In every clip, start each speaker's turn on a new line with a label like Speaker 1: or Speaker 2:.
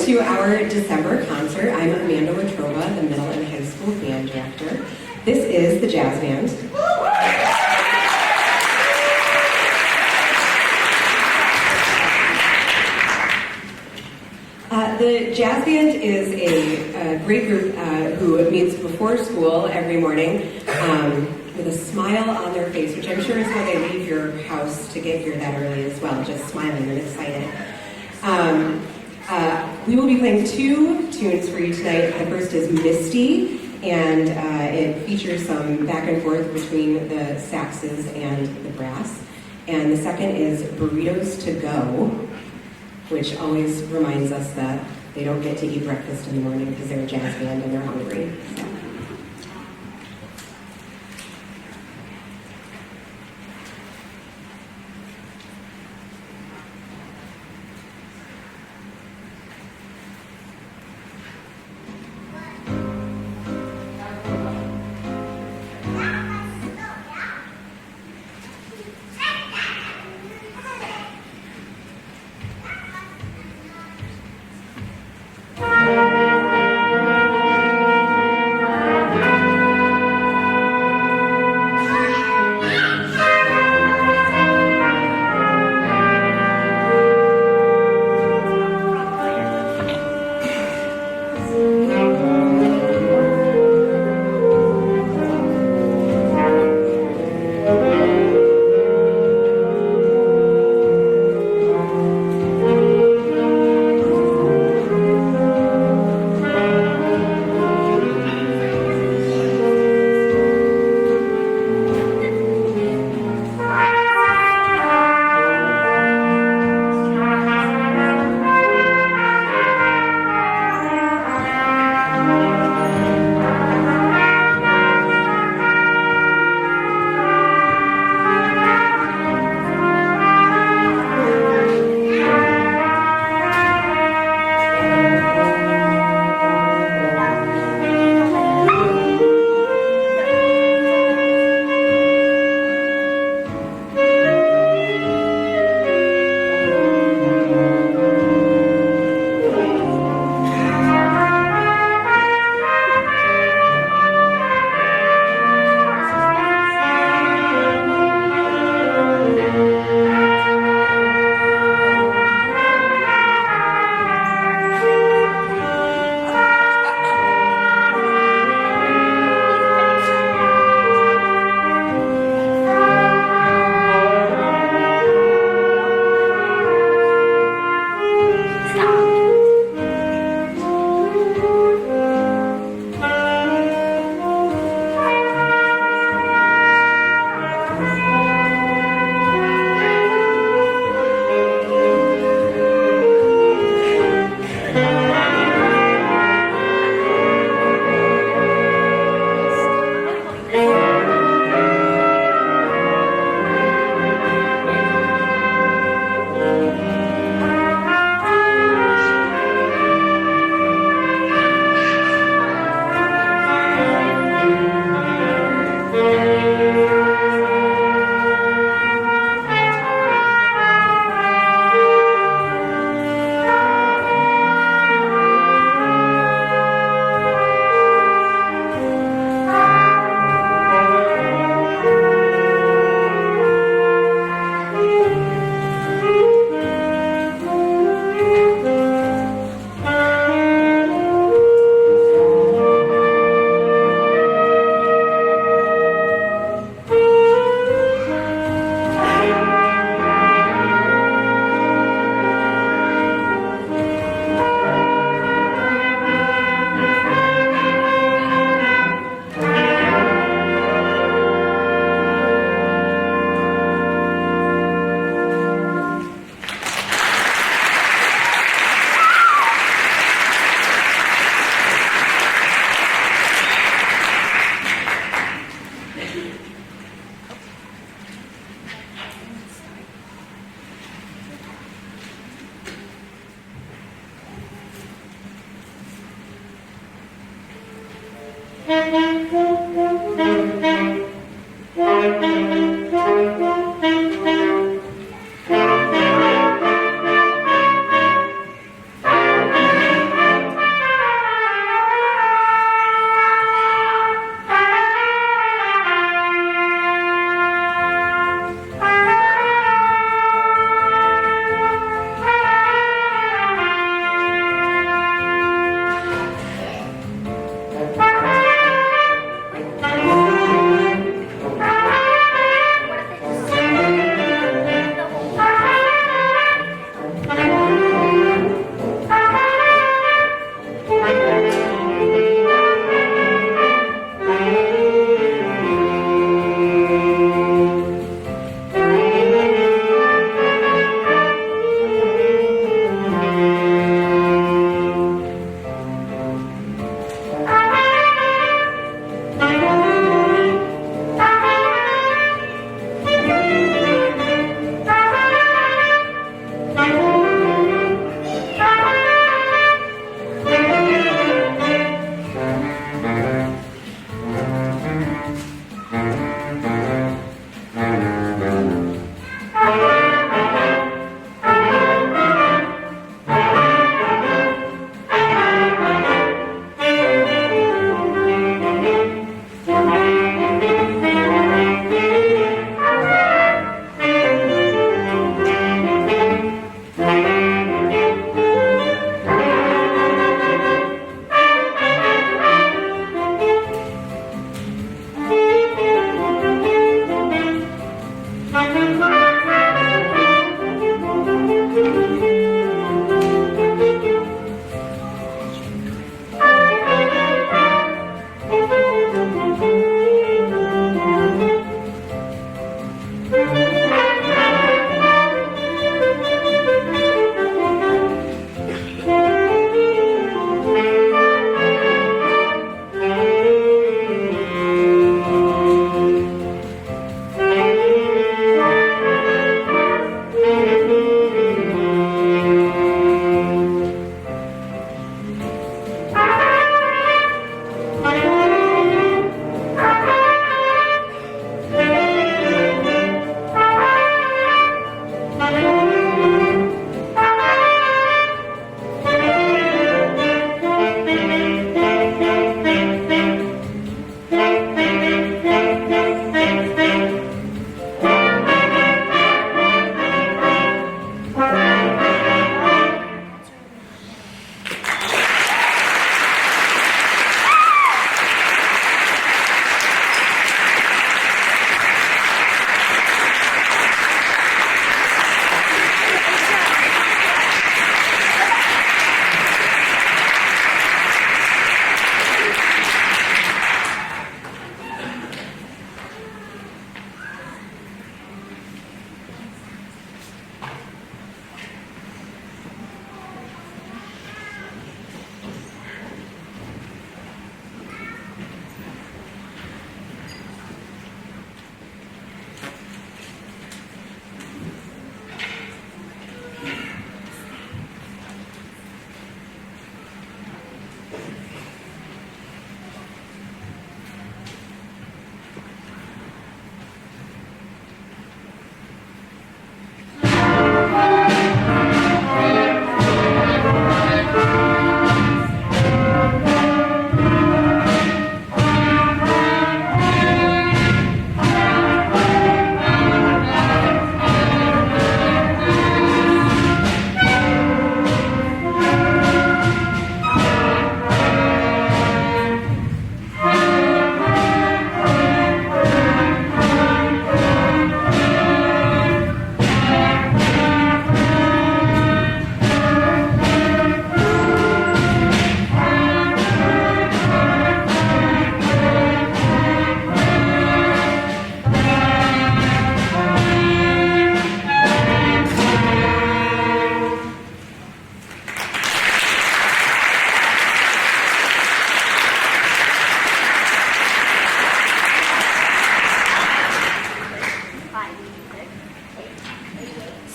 Speaker 1: to our December concert. I'm Amanda Watrova, the middle and high school band director. This is the jazz band. The jazz band is a great group who meets before school every morning with a smile on their face, which I'm sure is how they leave your house to get here that early as well, just smiling and excited. We will be playing two tunes for you tonight. The first is Misty, and it features some back and forth between the saxes and the brass. And the second is Burritos to Go, which always reminds us that they don't get to eat breakfast in the morning because they're a jazz band and they're hungry. So.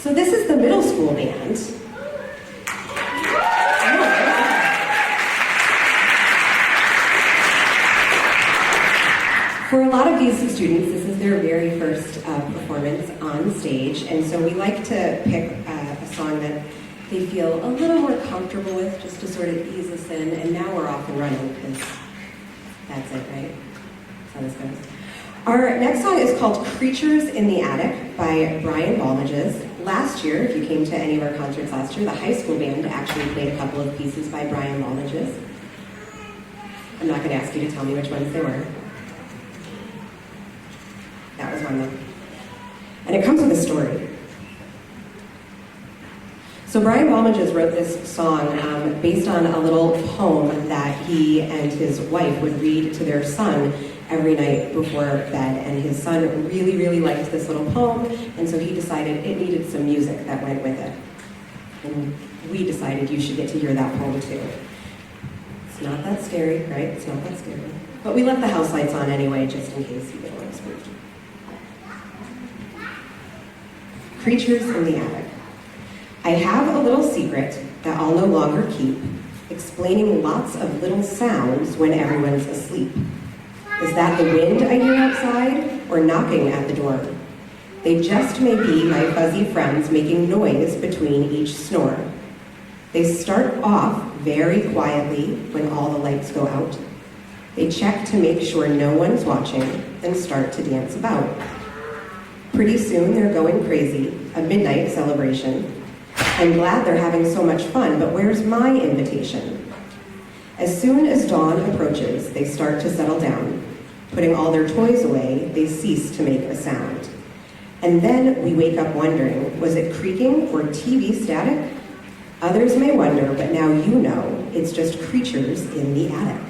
Speaker 1: So this is the middle school band. For a lot of these students, this is their very first performance on stage, and so we like to pick a song that they feel a little more comfortable with, just to sort of ease us in, and now we're off and running, because that's it, right? That's how this goes. Our next song is called Creatures in the Attic by Brian Balmages. Last year, if you came to any of our concerts last year, the high school band actually played a couple of pieces by Brian Balmages. I'm not going to ask you to tell me which ones they were. That was one, though. And it comes with a story. So Brian Balmages wrote this song based on a little poem that he and his wife would read to their son every night before bed. And his son really, really liked this little poem, and so he decided it needed some music that went with it. And we decided you should get to hear that poem too. It's not that scary, right? It's not that scary. But we left the house lights on anyway, just in case you get a little spooked. Creatures in the Attic. I have a little secret that I'll no longer keep, explaining lots of little sounds when everyone's asleep. Is that the wind I hear outside, or knocking at the door? They just may be my fuzzy friends making noise between each snore. They start off very quietly when all the lights go out. They check to make sure no one's watching, then start to dance about. Pretty soon they're going crazy, a midnight celebration. I'm glad they're having so much fun, but where's my invitation? As soon as dawn approaches, they start to settle down. Putting all their toys away, they cease to make a sound. And then we wake up wondering, was it creaking or TV static? Others may wonder, but now you know, it's just creatures in the attic.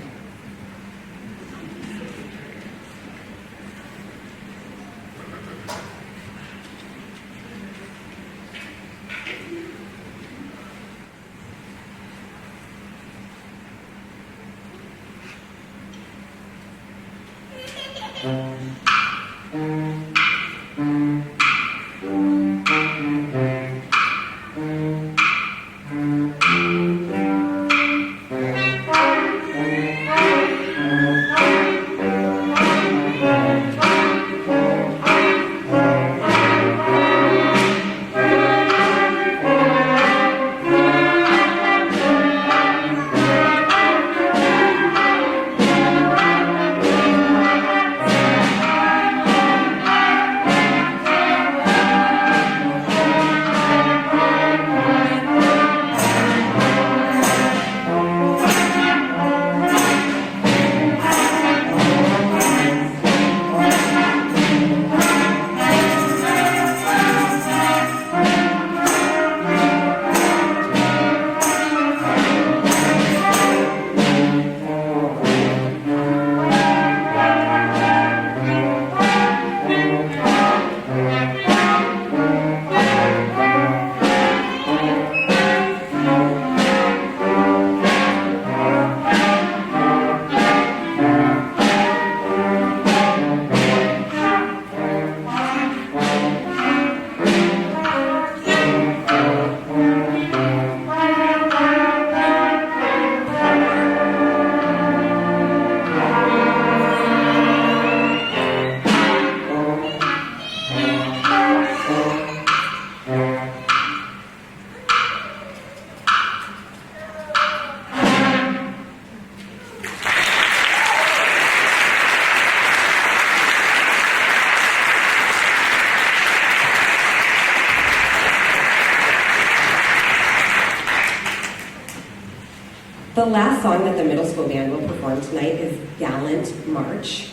Speaker 1: The last song that the middle school band will perform tonight is Gallant March.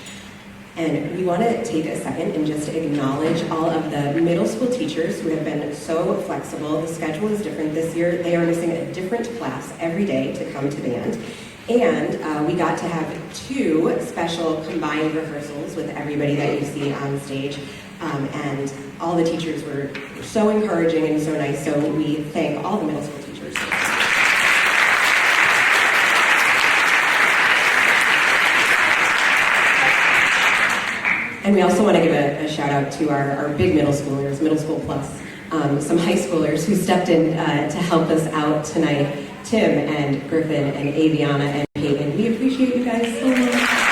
Speaker 1: And we want to take a second and just acknowledge all of the middle school teachers who have been so flexible. The schedule is different this year. They are missing a different class every day to come to band. And we got to have 2 special combined rehearsals with everybody that you see on stage. And all the teachers were so encouraging and so nice. So we thank all the middle school teachers. And we also want to give a shout out to our big middle schoolers, Middle School Plus. some high schoolers who stepped in to help us out tonight, Tim and Griffin and Aviana and Peyton. We appreciate you guys so much.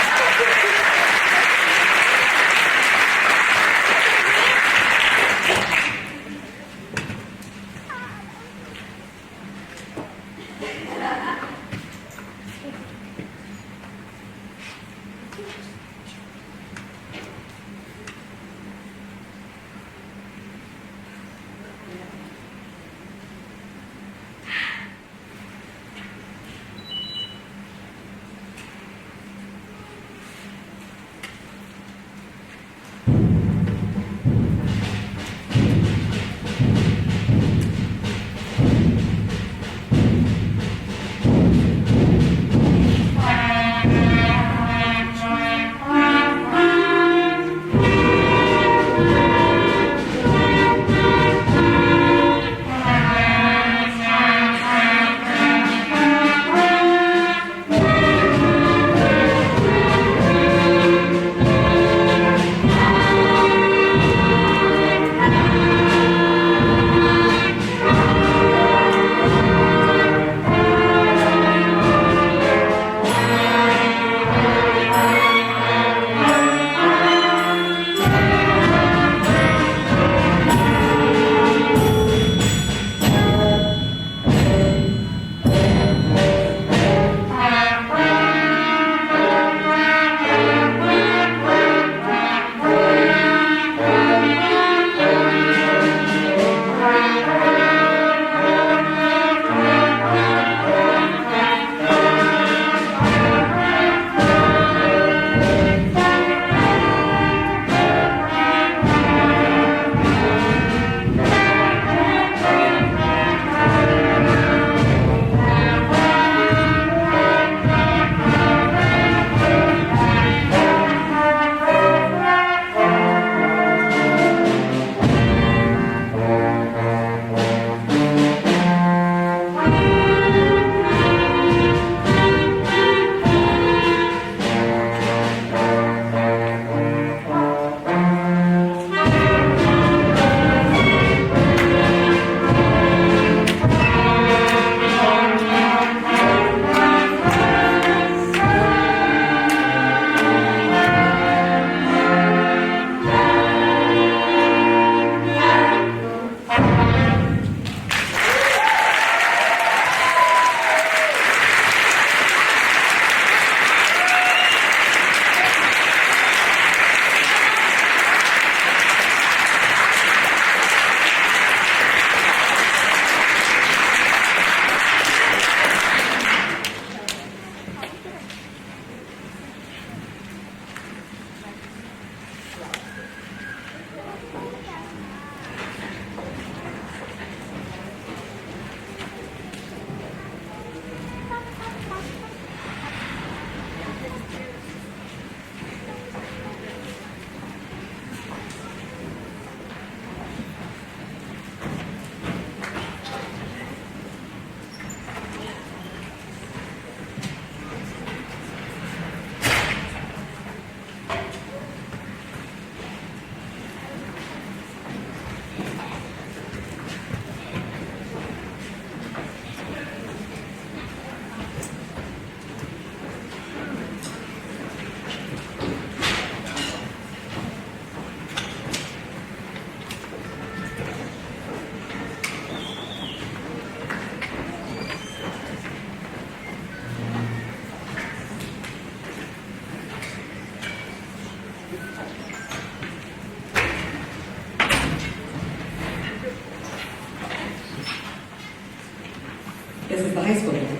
Speaker 1: This is the high school band.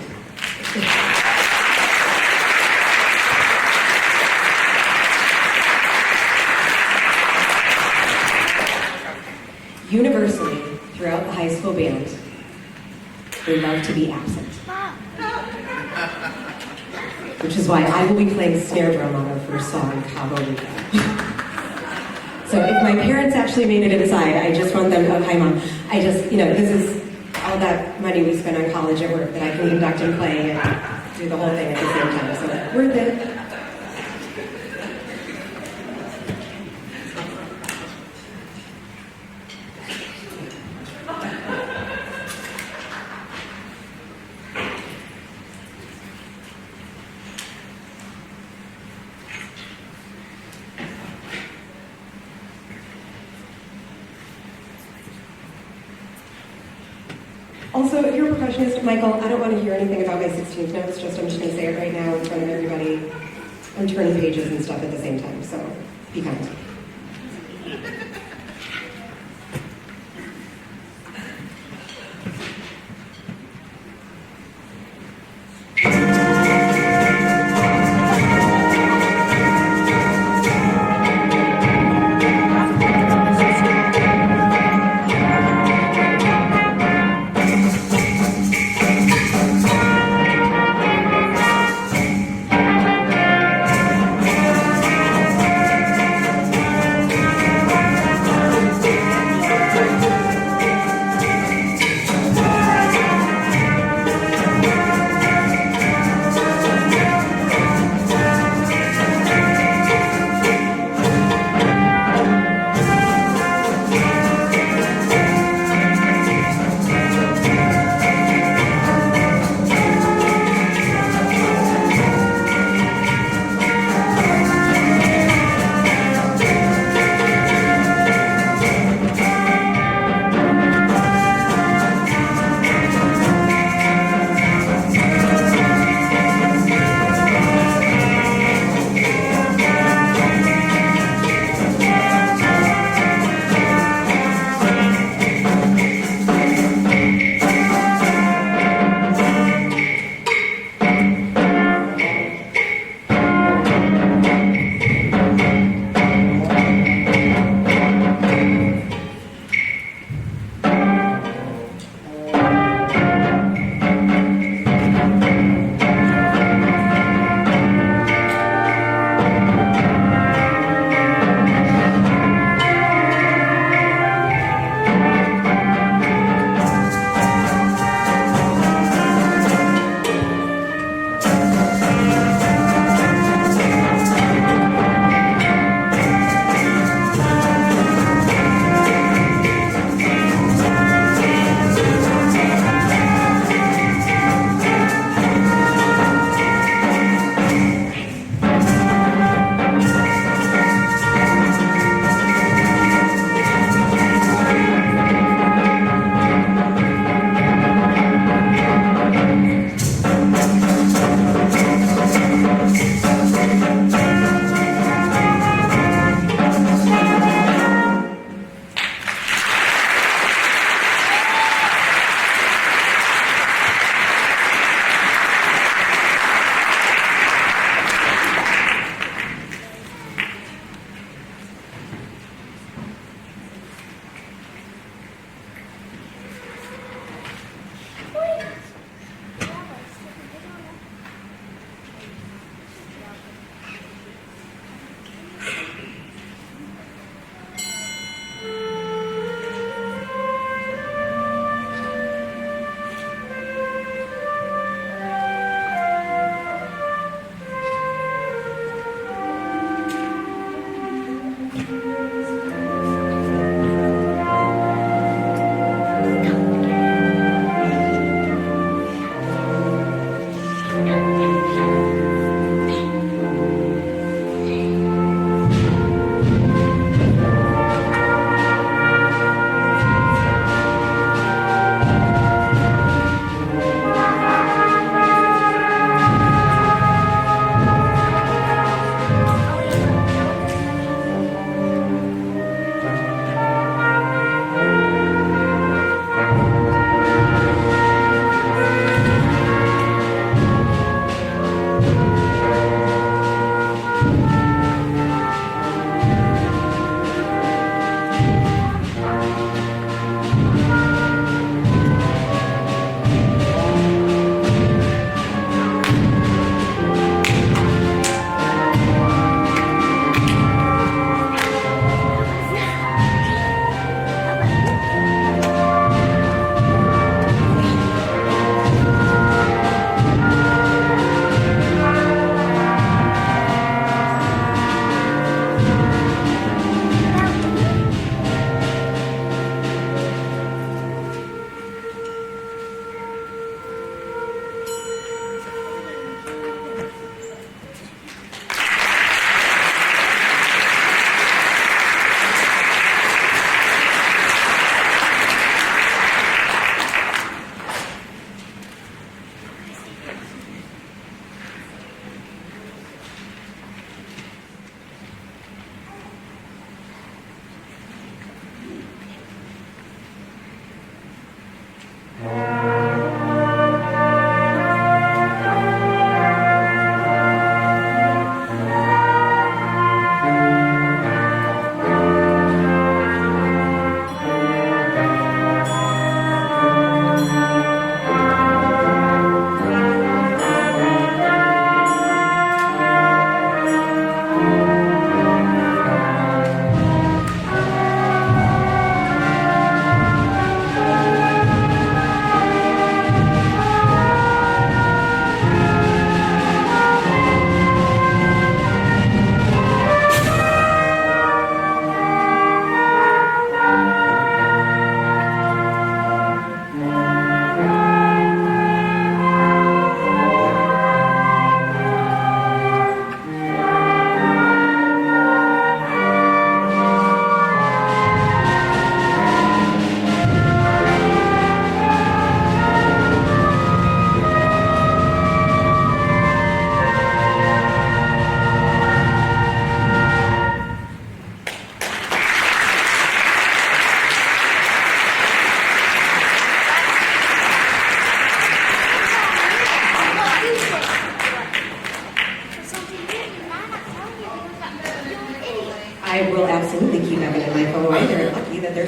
Speaker 1: Universally, throughout the high school band, they love to be absent. Which is why I will be playing snare drum on our first song, Cabo Rica. So if my parents actually made it aside, I just want them, oh, hi mom, I just, this is all that money we spend on college at work that I can conduct and play and do the whole thing at the same time, so worth it. Also, if you're a percussionist, Michael, I don't want to hear anything about my 16th notes, I'm just going to say it right now in front of everybody. I'm turning pages and stuff at the same time, so be kind.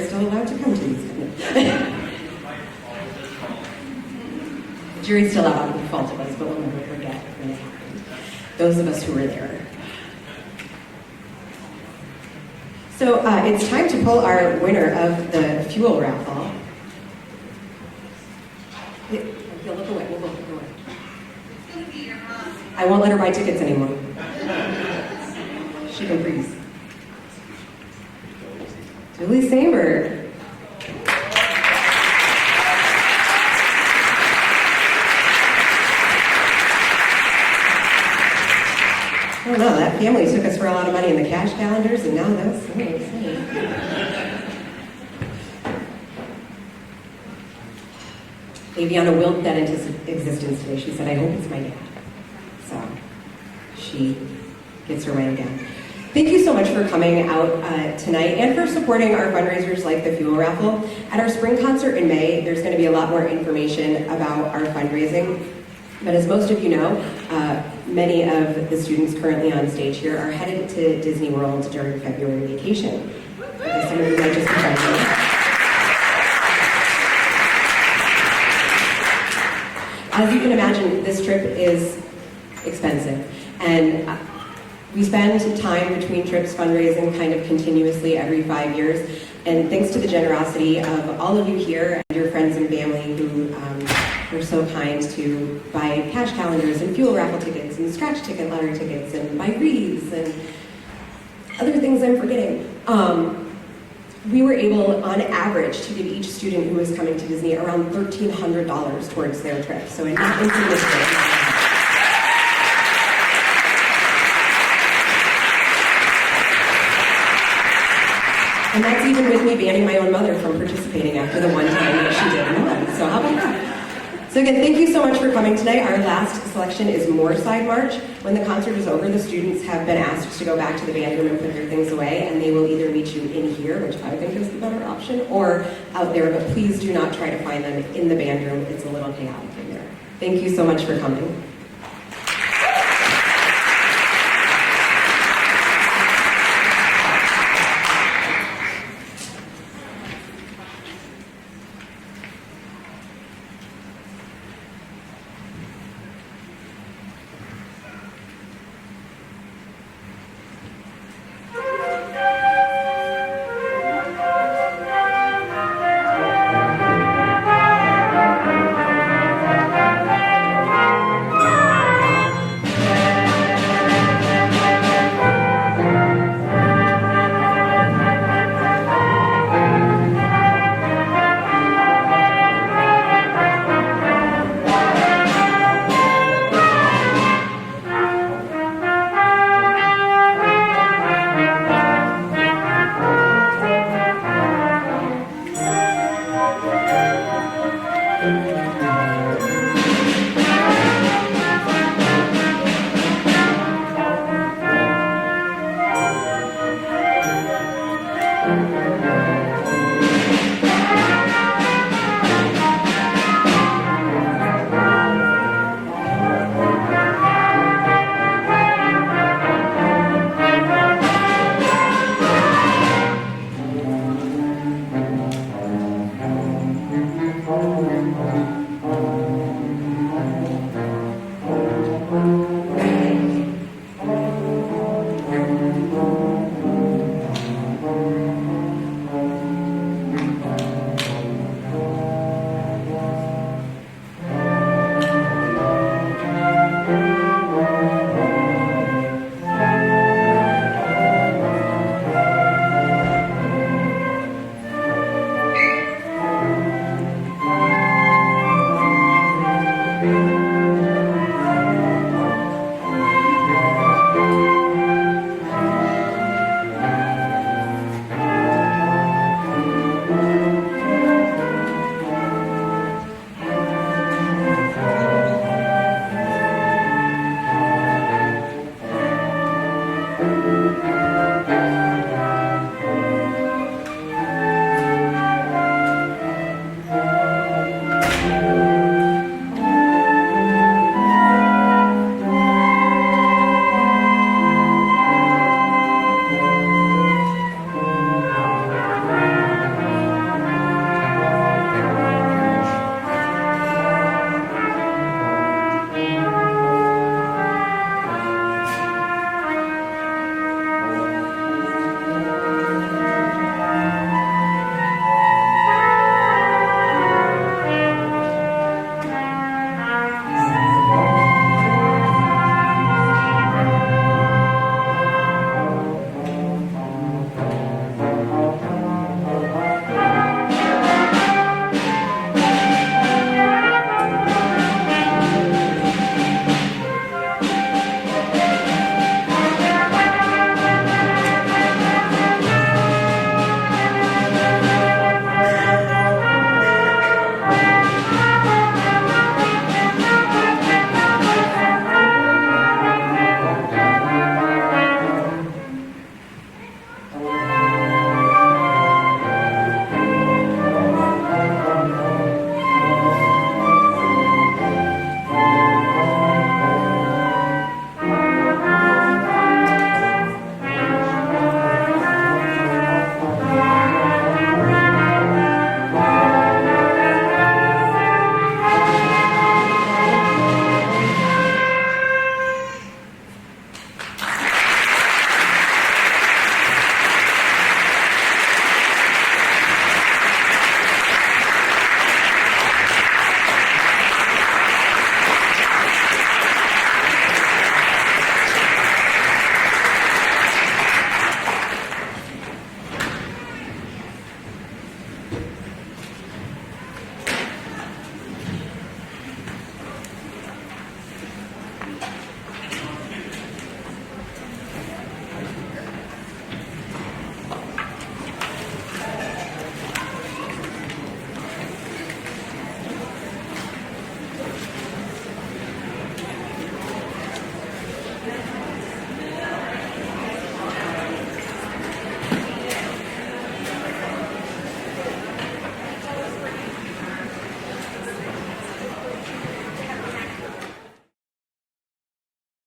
Speaker 1: still allowed to come to these. The jury's still out on the fault of us, but we'll never forget when it happened. Those of us who were there. So it's time to pull our winner of the fuel raffle. He'll look away. We'll look away.
Speaker 2: It's going to be your mom.
Speaker 1: I won't let her buy tickets anymore. She can freeze. Julie Sandberg. I don't know, that family took us for a lot of money in the cash calendars, and now that's Aviana willed that into existence today. She said, I hope it's my dad. So she gets her way again. Thank you so much for coming out tonight and for supporting our fundraisers like the Fuel Raffle. At our spring concert in May, there's going to be a lot more information about our fundraising. But as most of you know, many of the students currently on stage here are headed to Disney World during February vacation. Okay, some of you might just be friends. As you can imagine, this trip is expensive. And we spend time between trips fundraising kind of continuously every 5 years. And thanks to the generosity of all of you here and your friends and family who were so kind to buy cash calendars and fuel raffle tickets and scratch ticket lottery tickets and buy wreaths and other things I'm forgetting. We were able, on average, to give each student who was coming to Disney around $1,300 towards their trip. So not insignificant. And that's even with me banning my own mother from participating after the one time that she did one. So how about that? So again, thank you so much for coming tonight. Our last selection is Moorside March. When the concert is over, the students have been asked to go back to the band room and put their things away, and they will either meet you in here, which I think is the better option, or out there, but please do not try to find them in the band room. It's a little chaotic in there. Thank you so much for coming.